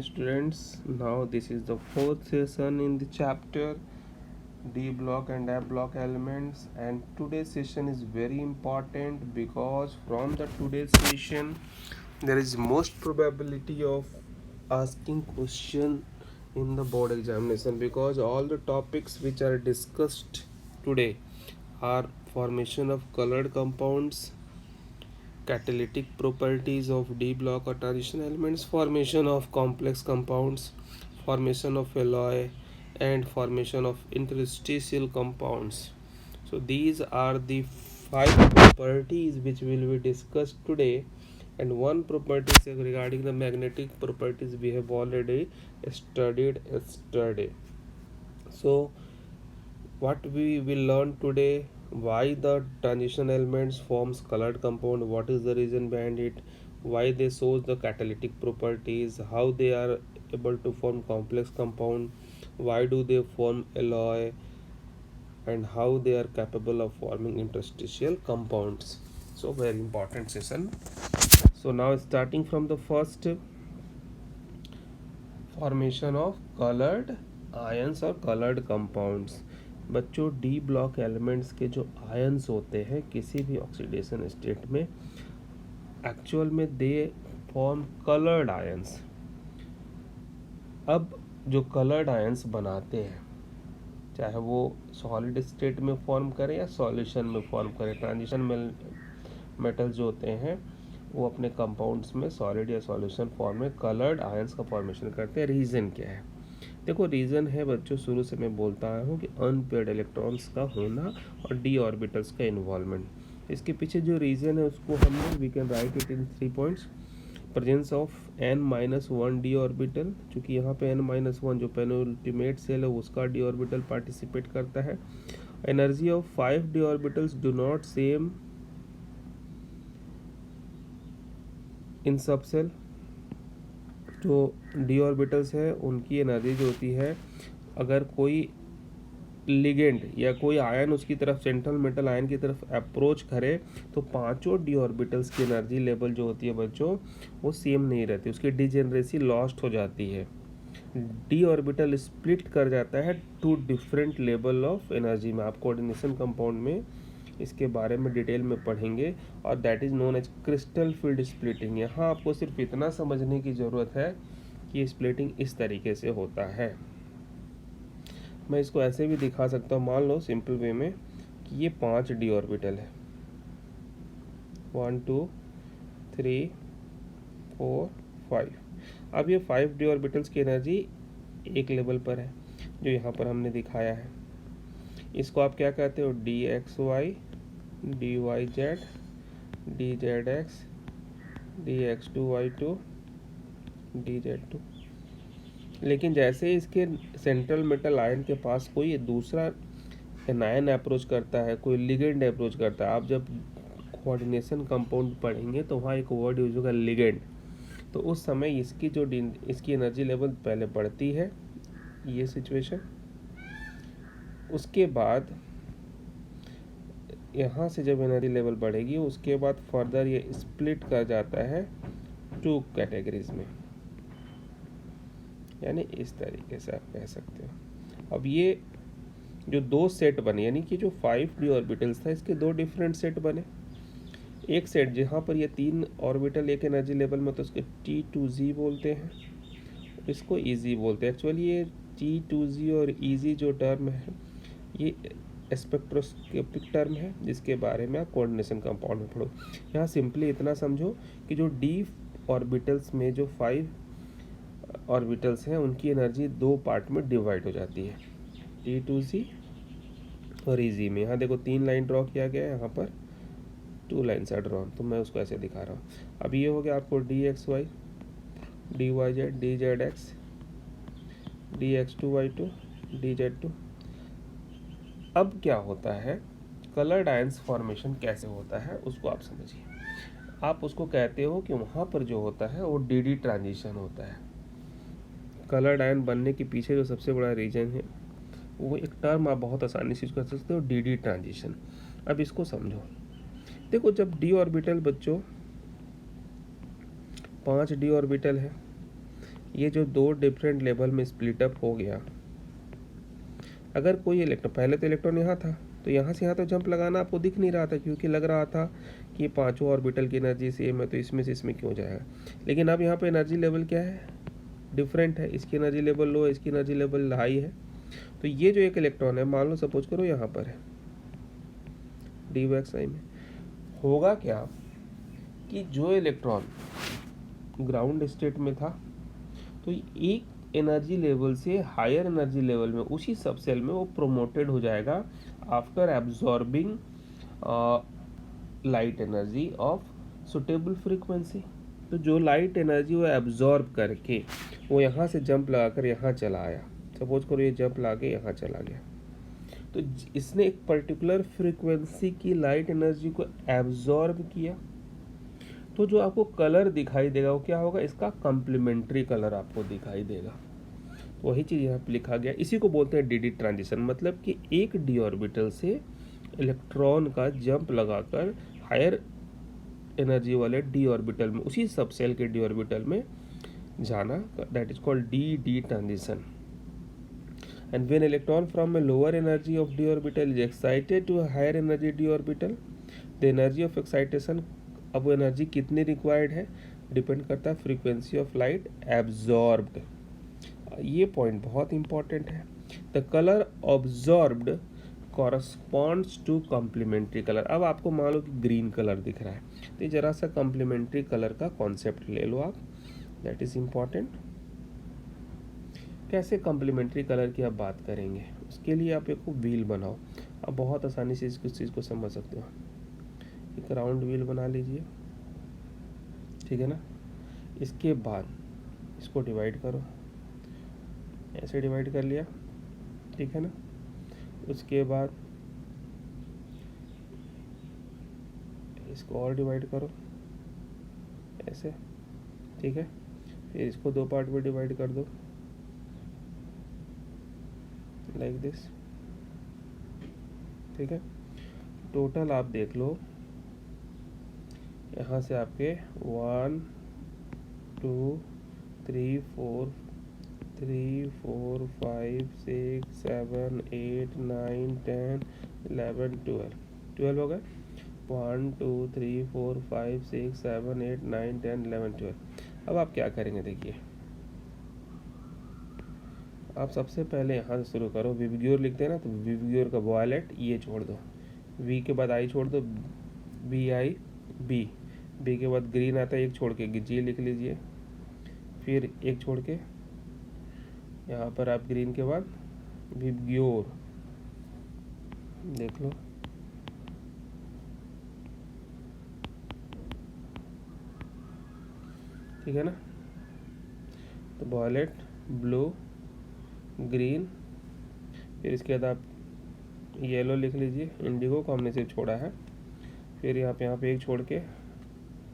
students. Now this is the fourth session in the chapter D block and F block elements, and today's session is very important because from the today's session there is most probability of asking question in the board examination, because all the topics which are discussed today are formation of colored compounds, catalytic properties of D block or transition elements, formation of complex compounds, formation of alloy, and formation of interstitial compounds. So these are the five properties which will be discussed today, and one property is regarding the magnetic properties we have already studied yesterday. So what we will learn today: why the transition elements forms colored compound, what is the reason behind it, why they shows the catalytic properties, how they are able to form complex compound, why do they form alloy, and how they are capable of forming interstitial compounds. So very important session. So now starting from the first, formation of coloured ions और coloured compounds. बच्चों, D block elements के जो ions होते हैं किसी भी oxidation state में, actual में दे फॉर्म कलर्ड आयंस. अब जो कलर्ड आयंस बनाते हैं, चाहे वो सॉलिड स्टेट में फॉर्म करें या सॉल्यूशन में फॉर्म करें, ट्रांजिशन मेटल्स जो होते हैं वो अपने कंपाउंड्स में सॉलिड या सॉल्यूशन फॉर्म में कलर्ड आयंस का फॉर्मेशन करते हैं. रीज़न क्या है? देखो, रीज़न है बच्चों, शुरू से मैं बोलता आया हूँ कि अनपेयर्ड इलेक्ट्रॉन्स का होना और डी ऑर्बिटल्स का इन्वॉल्वमेंट. इसके पीछे जो रीज़न है उसको हम we can write it in 3 points. Presence of n-1 D orbital, चूँकि यहाँ पे n-1 जो पेनल्टीमेट सेल है उसका डी ऑर्बिटल पार्टिसिपेट करता है. Energy of 5 D orbitals do not same in सब सेल. जो डी ऑर्बिटल्स है उनकी एनर्जी जो होती है, अगर कोई लिगेंड या कोई आयन उसकी तरफ, सेंट्रल मेटल आयन की तरफ अप्रोच करे, तो पांचों डी ऑर्बिटल्स की एनर्जी लेवल जो होती है बच्चों वो सेम नहीं रहती, उसकी डिजेनरेसी लॉस्ट हो जाती है. डी ऑर्बिटल स्प्लिट कर जाता है to different level of energy में. आप कोऑर्डिनेशन कंपाउंड में इसके बारे में डिटेल में पढ़ेंगे, और that is known as crystal field splitting. यहाँ आपको सिर्फ इतना समझने की ज़रूरत है कि स्प्लिटिंग इस तरीके से होता है. मैं इसको ऐसे भी दिखा सकता हूँ, मान लो सिंपल वे में कि ये 5 डी ऑर्बिटल है, 1 2 3 4 5. अब ये 5 डी ऑर्बिटल्स की एनर्जी एक लेवल पर है जो यहाँ पर हमने दिखाया है. इसको आप क्या कहते हो? D X Y, D Y Z, D Z X, D X two Y two, D Z two. लेकिन जैसे इसके सेंट्रल मेटल आयन के पास कोई दूसरा एनायन अप्रोच करता है, कोई लिगेंड अप्रोच करता है, आप जब कोऑर्डिनेशन कंपाउंड पढ़ेंगे तो वहाँ एक वर्ड यूज होगा लिगेंड. तो उस समय इसकी एनर्जी लेवल पहले बढ़ती है, ये सिचुएशन. उसके बाद यहाँ से जब एनर्जी लेवल बढ़ेगी उसके बाद फर्दर ये स्प्लिट कर जाता है 2 कैटेगरीज में, यानी इस तरीके से आप कह सकते हो. अब ये जो 2 सेट बने, यानी कि जो 5 डी ऑर्बिटल्स था इसके 2 डिफरेंट सेट बने. एक सेट जहाँ पर ये 3 ऑर्बिटल एक एनर्जी लेवल में, तो उसके T2Z बोलते हैं, इसको EZ बोलते हैं. एक्चुअली ये T2Z और EZ जो टर्म है ये स्पेक्ट्रोस्कोपिक टर्म है जिसके बारे में आप कोऑर्डिनेशन कंपाउंड में पढ़ो. यहाँ सिंपली इतना समझो कि जो डी ऑर्बिटल्स में जो 5 ऑर्बिटल्स हैं उनकी एनर्जी 2 पार्ट में डिवाइड हो जाती है, T2Z और EZ में. यहाँ देखो 3 लाइन ड्रॉ किया गया है, यहाँ पर 2 लाइन्स आर ड्रॉन, तो मैं उसको ऐसे दिखा रहा हूँ. अब ये हो गया आपको D X Y, D Y Z, D Z X, D X two Y two, D Z two. अब क्या होता है, कलर्ड आयंस फॉर्मेशन कैसे होता है उसको आप समझिए. आप उसको कहते हो कि वहाँ पर जो होता है वो डी ट्रांजिशन होता है. कलर्ड आयन बनने के पीछे जो सबसे बड़ा रीजन है वो एक टर्म आप बहुत आसानी से यूज कर सकते हो, डी ट्रांजिशन. अब इसको समझो. देखो, जब डी ऑर्बिटल बच्चों 5 डी ऑर्बिटल है, ये जो दो डिफरेंट लेवल में स्प्लिट अप हो गया, अगर कोई इलेक्ट्रॉन, पहले तो इलेक्ट्रॉन यहाँ था तो यहाँ से यहाँ तो जंप लगाना आपको दिख नहीं रहा था, क्योंकि लग रहा था कि पांचों ऑर्बिटल की एनर्जी सेम है तो इसमें से इसमें क्यों जाएगा। लेकिन अब यहाँ पे एनर्जी लेवल क्या है, डिफरेंट है, इसकी एनर्जी लेवल लो है, इसकी एनर्जी लेवल हाई है। तो ये जो एक इलेक्ट्रॉन है, मान लो सपोज करो यहाँ पर है डी एक्स आई में, होगा क्या कि जो इलेक्ट्रॉन ग्राउंड स्टेट में था तो एक एनर्जी लेवल से हायर एनर्जी लेवल में उसी सब सेल में वो प्रोमोटेड हो जाएगा after absorbing light energy of suitable frequency. तो जो लाइट एनर्जी वो एब्जॉर्ब करके वो यहाँ से जंप लगाकर यहाँ चला आया, सपोज करो ये जंप ला के यहाँ चला गया, तो इसने एक पर्टिकुलर फ्रीक्वेंसी की लाइट एनर्जी को एब्जॉर्ब किया। तो जो आपको कलर दिखाई देगा वो क्या होगा, इसका कम्प्लीमेंट्री कलर आपको दिखाई देगा। वही चीज़ यहाँ पे लिखा गया, इसी को बोलते हैं डी ट्रांजिशन, मतलब कि एक डी ऑर्बिटल से इलेक्ट्रॉन का जंप लगाकर हायर एनर्जी वाले डी ऑर्बिटल में, उसी सब सेल के डी ऑर्बिटल में जाना, that is called D transition. And when electron from a lower energy of d orbital is excited to a higher energy d orbital, the energy of excitation, अब वो energy कितनी required है, depend करता है frequency of light absorbed. ये point बहुत important है। The colour absorbed corresponds to complementary colour. अब आपको मान लो कि ग्रीन कलर दिख रहा है, तो जरा सा कॉम्प्लीमेंट्री कलर का कॉन्सेप्ट ले लो आप, दैट इज इम्पॉर्टेंट। कैसे कॉम्प्लीमेंट्री कलर की आप बात करेंगे, उसके लिए आप एक व्हील बनाओ। आप बहुत आसानी से इस चीज़ को समझ सकते हो। एक राउंड व्हील बना लीजिए, ठीक है ना। इसके बाद इसको डिवाइड करो, ऐसे डिवाइड कर लिया, ठीक है ना। उसके बाद इसको और डिवाइड करो ऐसे, ठीक है। फिर इसको दो पार्ट में डिवाइड कर दो लाइक दिस, ठीक है। टोटल आप देख लो, यहाँ से आपके 1 2 3 4 5 6 7 8 9 10 11 12 हो गए। 1 2 3 4 5 6 7 8 9 10 11 12। अब आप क्या करेंगे, देखिए आप सबसे पहले यहाँ से शुरू करो। विबग्योर लिखते हैं ना, तो विबग्योर का वॉयलेट ये छोड़ दो, वी के बाद आई छोड़ दो, बी आई बी, बी के बाद ग्रीन आता है, एक छोड़ के जी लिख लीजिए, फिर एक छोड़ के यहाँ पर आप ग्रीन के बाद विबग्योर देख लो, ठीक है ना। तो वॉयलेट, ब्लू, ग्रीन, फिर इसके बाद आप येलो लिख लीजिए, इंडिगो को हमने सिर्फ छोड़ा है। फिर यहाँ पे एक छोड़ के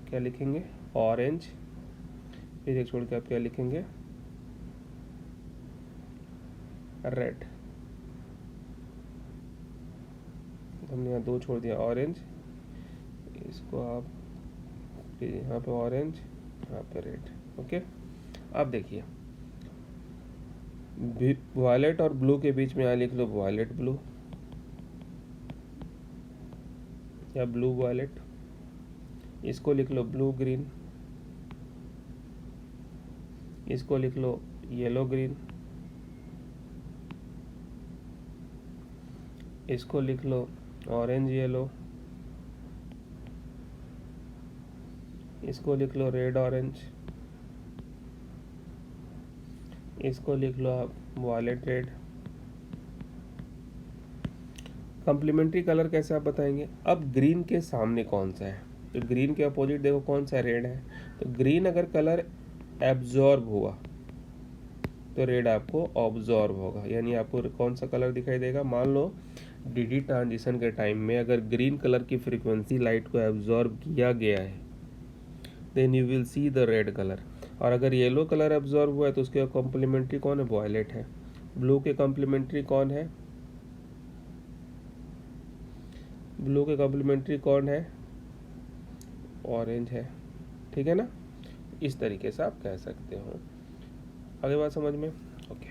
क्या लिखेंगे, ऑरेंज, फिर एक छोड़ के आप क्या लिखेंगे, रेड। हमने यहाँ दो छोड़ दिया, ऑरेंज, इसको आप यहाँ पे ऑरेंज, यहाँ पे रेड, ओके। अब देखिए वॉयलेट और ब्लू के बीच में यहाँ लिख लो वॉयलेट ब्लू या ब्लू वॉयलेट, इसको लिख लो ब्लू ग्रीन, इसको लिख लो येलो ग्रीन, इसको लिख लो ऑरेंज येलो, इसको लिख लो रेड ऑरेंज, इसको लिख लो आप वॉयलेट रेड। कॉम्प्लीमेंट्री कलर कैसे आप बताएंगे। अब ग्रीन के सामने कौन सा है, तो ग्रीन के अपोजिट देखो कौन सा, रेड है। तो ग्रीन अगर कलर एब्जॉर्ब हुआ तो रेड आपको ऑब्जॉर्ब होगा, यानी आपको कौन सा कलर दिखाई देगा। मान लो डी ट्रांजिशन के टाइम में अगर ग्रीन कलर की फ्रीक्वेंसी लाइट को एब्जॉर्ब किया गया है, then you will see the red colour. और अगर येलो कलर एब्जॉर्ब हुआ है तो उसके कॉम्प्लीमेंट्री कौन है, वॉयलेट है। ब्लू के कॉम्प्लीमेंट्री कौन है, ब्लू के कॉम्प्लीमेंट्री कौन है, ऑरेंज है, ठीक है ना। इस तरीके से आप कह सकते हो। आगे बात समझ में? ओके,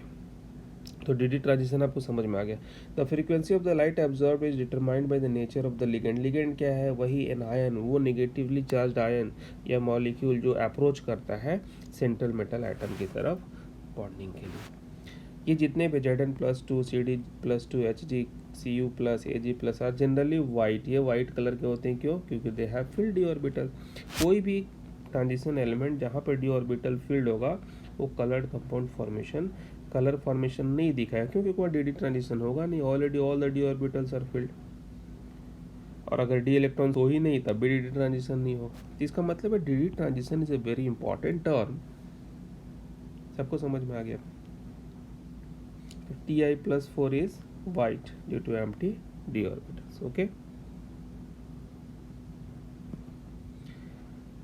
तो डी ट्रांजिशन आपको समझ में आ गया। The frequency of the light absorb is determined by the nature of the ligand. Ligand क्या है? वही एन आयन, वो नेगेटिवली चार्ज आयन या मॉलिक्यूल जो अप्रोच करता है सेंट्रल मेटल एटम की तरफ बॉन्डिंग के लिए। ये जितने भी Zn+2 Cd+2 Hg Cu+ Ag+ are generally white, ये वाइट कलर के होते हैं। क्यों? क्योंकि they have filled D orbital. कोई भी ट्रांजिशन एलिमेंट जहाँ पर डी ऑर्बिटल फील्ड होगा वो coloured compound formation, colour formation नहीं दिखाया, क्योंकि कोई डी ट्रांजिशन होगा नहीं, already all the D orbitals are filled. और अगर डी इलेक्ट्रॉन हो ही नहीं तब भी डी ट्रांजिशन नहीं होगा। इसका मतलब है D transition is a very important term. सबको समझ में आ गया? Ti+4 is white due to empty d orbitals. Okay.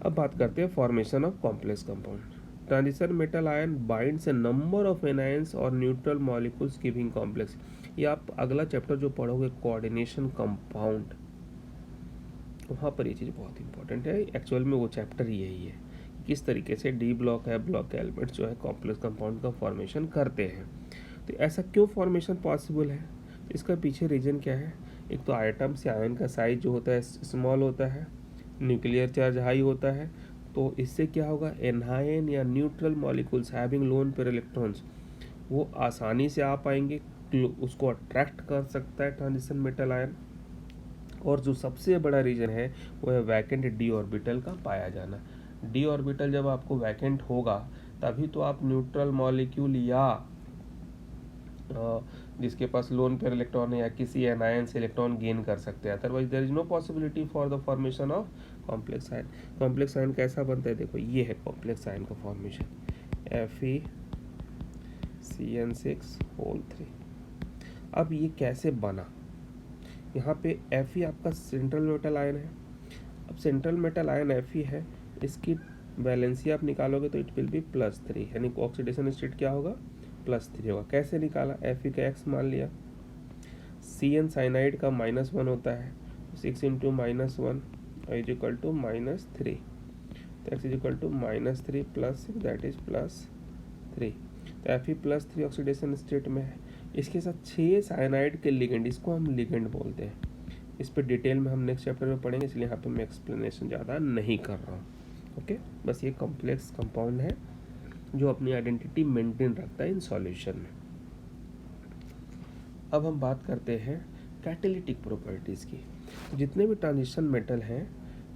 अब बात करते हैं formation of complex compound. Transition metal ion binds A number of anions और न्यूट्रल मॉलिक्यूल्स गिविंग कॉम्प्लेक्स। ये आप अगला चैप्टर जो पढ़ोगे कोऑर्डिनेशन कंपाउंड, वहाँ पर ये चीज़ बहुत इंपॉर्टेंट है। एक्चुअल में वो चैप्टर यही है, किस तरीके से डी ब्लॉक है ब्लॉक के एलिमेंट्स जो है कॉम्प्लेक्स कंपाउंड का फॉर्मेशन करते हैं। तो ऐसा क्यों फॉर्मेशन पॉसिबल है? तो इसका पीछे रीजन क्या है? एक तो आइटम से आयन का साइज जो होता है स्मॉल होता है, न्यूक्लियर चार्ज हाई होता है, तो इससे क्या होगा? एनहायन या neutral molecules having lone pair electrons वो आसानी से आ पाएंगे, उसको अट्रैक्ट कर सकता है ट्रांजिशन मेटल आयन। और जो सबसे बड़ा रीजन है वो है वैकेंट डी ऑर्बिटल का पाया जाना। डी ऑर्बिटल जब आपको वैकेंट होगा तभी तो आप न्यूट्रल मॉलिक्यूल या जिसके पास लोन पेयर इलेक्ट्रॉन है या किसी एनायन से इलेक्ट्रॉन गेन कर सकते हैं। Otherwise there is no possibility for the formation of complex ion. Complex ion कैसा बनता है? देखो ये है कॉम्प्लेक्स आयन का फॉर्मेशन, FeCN6 3। अब ये कैसे बना? यहाँ पे Fe आपका सेंट्रल मेटल आयन है। अब सेंट्रल मेटल आयन Fe है, इसकी वैलेंसी आप निकालोगे तो इट विल बी +3, यानी ऑक्सीडेशन स्टेट क्या होगा? +3 होगा। कैसे निकाला? Fe का x मान लिया, Cn साइनाइड का -1 होता है, 6 × -1 इज इक्वल टू -3, तो x is equal to -3 + 6 that is +3। तो Fe +3 ऑक्सीडेशन स्टेट में है। इसके साथ 6 साइनाइड के लिगेंड, इसको हम लिगेंड बोलते हैं। इस पर डिटेल में हम नेक्स्ट चैप्टर में पढ़ेंगे, इसलिए यहाँ पे मैं एक्सप्लेनेशन ज़्यादा नहीं कर रहा हूँ। ओके, बस ये कॉम्प्लेक्स कंपाउंड है जो अपनी आइडेंटिटी मेंटेन रखता है इन सॉल्यूशन में। अब हम बात करते हैं कैटालिटिक प्रॉपर्टीज़ की। तो जितने भी ट्रांजिशन मेटल हैं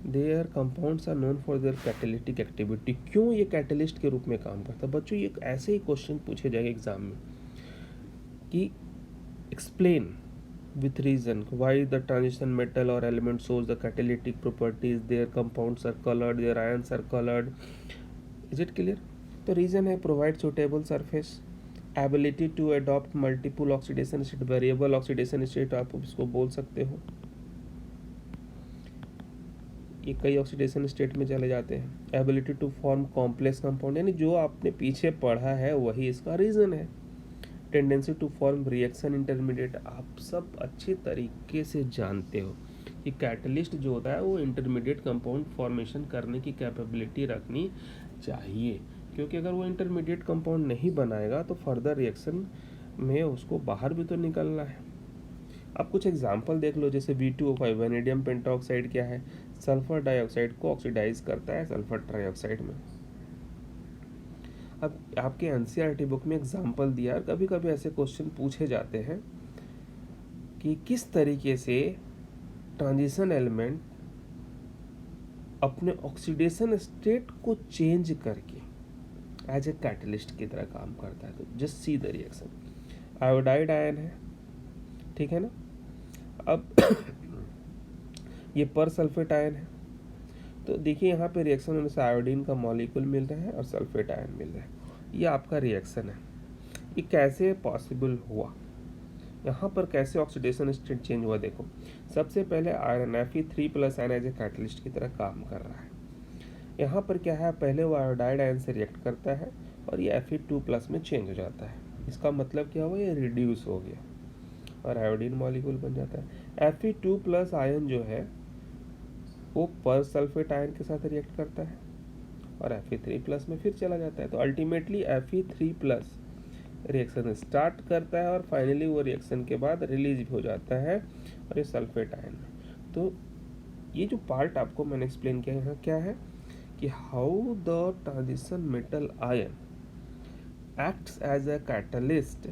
their compounds are known for their catalytic activity. क्यों ये कैटलिस्ट के रूप में काम करता है? बच्चों ये ऐसे ही क्वेश्चन पूछे जाएंगे एग्जाम में कि explain with reason why the transition metal or element shows the catalytic properties, their compounds are colored, their ions are colored. Is it clear? तो रीजन है provide suitable surface, ability to adopt multiple oxidation state, variable oxidation state आप इसको बोल सकते हो। ये कई oxidation state में चले जाते हैं। Ability to form complex compound, यानी जो आपने पीछे पढ़ा है वही इसका रीजन है। Tendency to form reaction intermediate, आप सब अच्छे तरीके से जानते हो कि कैटलिस्ट जो होता है वो इंटरमीडिएट कंपाउंड फॉर्मेशन करने की कैपेबिलिटी रखनी चाहिए, क्योंकि अगर वो इंटरमीडिएट कंपाउंड नहीं बनाएगा तो फर्दर रिएक्शन में उसको बाहर भी तो निकलना है। आप कुछ एग्जांपल देख लो, जैसे V2O5 वैनेडियम पेंटाऑक्साइड क्या है? सल्फर डाइऑक्साइड को ऑक्सीडाइज करता है सल्फर ट्राइऑक्साइड में। अब आपके एनसीईआरटी बुक में एग्जांपल दिया, कभी कभी ऐसे क्वेश्चन पूछे जाते हैं कि किस तरीके से ट्रांजिशन एलिमेंट अपने ऑक्सीडेशन स्टेट को चेंज करके एज ए कैटलिस्ट की तरह काम करता है। तो just see the reaction. Iodide ion है, ठीक है ना। अब ये पर सल्फेट आयन है, तो देखिए यहाँ पे रिएक्शन होने से आयोडीन का मॉलिक्यूल मिल रहा है और सल्फेट आयन मिल रहा है। ये आपका रिएक्शन है। ये कैसे पॉसिबल हुआ? यहाँ पर कैसे ऑक्सीडेशन स्टेट चेंज हुआ? देखो, सबसे पहले iron Fe3+ ion as a catalyst की तरह काम कर रहा है। यहाँ पर क्या है, पहले वो आयोडाइड आयन से रिएक्ट करता है और ये Fe2+ में चेंज हो जाता है। इसका मतलब क्या हुआ? ये रिड्यूस हो गया और आयोडीन मॉलिक्यूल बन जाता है। Fe2+ आयन जो है वो पर सल्फेट आयन के साथ रिएक्ट करता है और Fe3+ में फिर चला जाता है। तो अल्टीमेटली Fe3+ रिएक्शन स्टार्ट करता है और फाइनली वो रिएक्शन के बाद रिलीज भी हो जाता है और ये सल्फेट आयन में। तो ये जो पार्ट आपको मैंने एक्सप्लेन किया यहाँ क्या है कि how the transition metal ion acts as a catalyst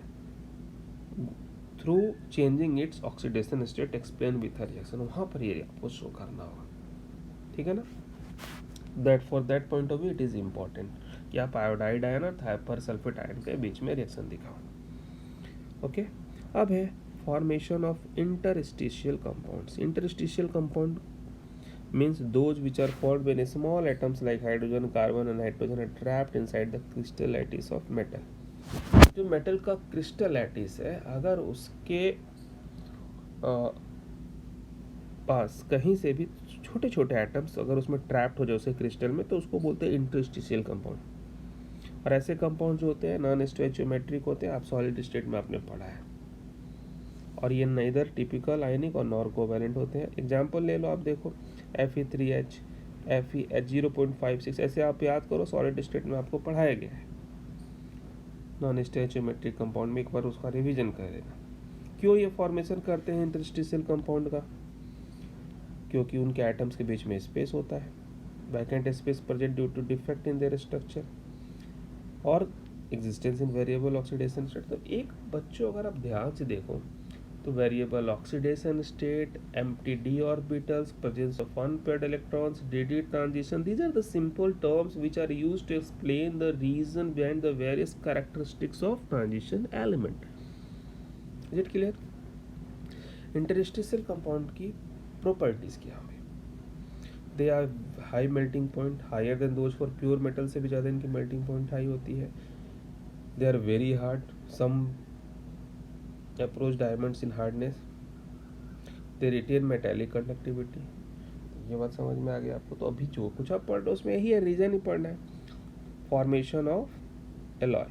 through changing its oxidation state explain with a reaction, वहाँ पर ये आपको शो करना होगा, ठीक है ना। That for that point of view it is important कि आप आयोडाइड आयन और थाइपर सल्फेट आयन के बीच में रिएक्शन दिखाओ। ओके, अब है formation of interstitial compounds. Interstitial compound means those which are formed when small atoms like hydrogen, carbon and nitrogen are trapped inside the crystal lattice of metal। जो metal का crystal lattice है, अगर उसके पास कहीं से भी छोटे छोटे एटम्स अगर उसमें ट्रैप्ड हो जाए उसे क्रिस्टल में, तो उसको बोलते हैं इंटरस्टिशियल कंपाउंड। और ऐसे कंपाउंड जो होते हैं नॉन स्टोइचियोमेट्रिक होते हैं, आप सॉलिड स्टेट में आपने पढ़ा है, और ये नइदर टिपिकल आयनिक और नॉर कोवेलेंट होते हैं। एग्जाम्पल ले लो, आप देखो Fe3H, FeH 0.56, ऐसे आप याद करो, सॉलिड स्टेट में आपको पढ़ाया गया है नॉन स्टोइचियोमेट्रिक कंपाउंड में, एक बार उसका रिवीजन कर देना। क्यों ये फॉर्मेशन करते हैं इंटरस्टिशियल कंपाउंड का? क्योंकि उनके एटम्स के बीच में स्पेस होता है, vacant space present due to defect in their structure और existence in variable oxidation state. तो एक बच्चों अगर आप ध्यान से देखो तो variable oxidation state, empty d orbitals, presence of unpaired electrons, dd transition, these are the simple terms which are used to explain the reason behind the various characteristics of transition element। Is it clear? Interstitial compound की properties क्या होंगी? They are high melting point, higher than those for pure metal से भी ज़्यादा इनकी melting point high होती है। They are very hard, some approach diamonds in hardness, they retain metallic conductivity. ये बात समझ में आ गई आपको? तो अभी जो कुछ आप पढ़ रहे हो उसमें यही है, रीजन ही पढ़ना है। Formation of alloy.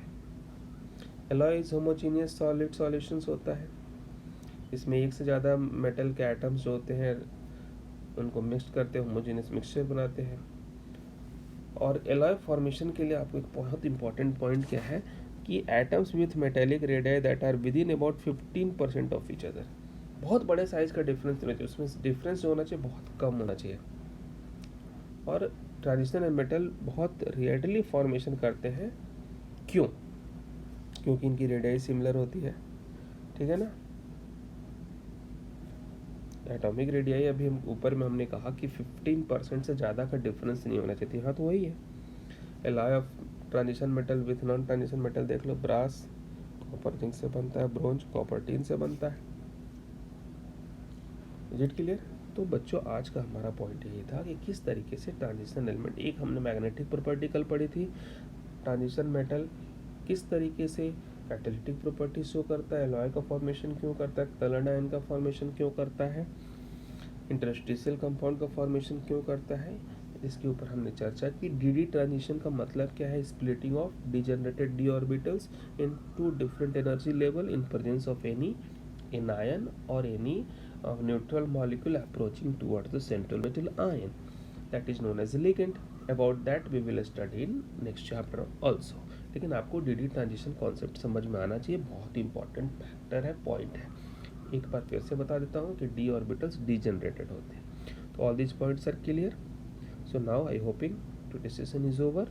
Alloy is homogeneous solid solutions होता है, इसमें एक से ज़्यादा मेटल के एटम्स जो होते हैं उनको मिक्स करते हैं, होमोजीनियस मिक्सचर बनाते हैं। और एलॉय फॉर्मेशन के लिए आपको एक बहुत इंपॉर्टेंट पॉइंट क्या है कि atoms with metallic radii that are within इन अबाउट 15% ऑफ ईच अदर। बहुत बड़े साइज का डिफरेंस होना चाहिए, उसमें डिफरेंस जो होना चाहिए बहुत कम होना चाहिए। और ट्रांजिशनल मेटल बहुत रेयरली फॉर्मेशन करते हैं, क्यों? क्योंकि इनकी रेडियाई सिमिलर होती है, ठीक है ना। एटॉमिक रेडियाई अभी हम ऊपर में हमने कहा कि 15% से ज़्यादा का डिफरेंस नहीं होना चाहिए। हाँ, तो वही है। Alloy of transition metal with non transition metal देख लो, ब्रास कॉपर जिंक से बनता है, ब्रोंज कॉपर टीन से बनता है। Is it clear? तो बच्चों आज का हमारा पॉइंट यही था कि किस तरीके से ट्रांजिशन एलिमेंट, एक हमने मैग्नेटिक प्रॉपर्टी कल पढ़ी थी, ट्रांजिशन मेटल किस तरीके से कैटालिटिक प्रॉपर्टी शो करता है, एलॉय का फॉर्मेशन क्यों करता है, कलर्ड आयन का फॉर्मेशन क्यों करता है, इंटरस्टिशियल कंपाउंड का फॉर्मेशन क्यों करता है, इसके ऊपर हमने चर्चा की। डी ट्रांजिशन का मतलब क्या है? Splitting of degenerated D orbitals into different energy level in presence of any anion or any neutral molecule approaching towards the central metal ion, that is known as ligand। about that we will study in next chapter also। लेकिन आपको D transition concept समझ में आना चाहिए, बहुत important factor है, point है। एक बार फिर से बता देता हूँ कि डी ऑर्बिटल्स डिजनरेटेड होते हैं। तो all this points are clear. So now I hoping today's session is over,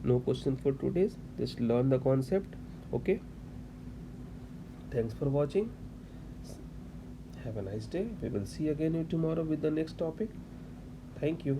no question for today's, just learn the concept। okay, thanks for watching, have a nice day, we will see again tomorrow with the next topic। thank you।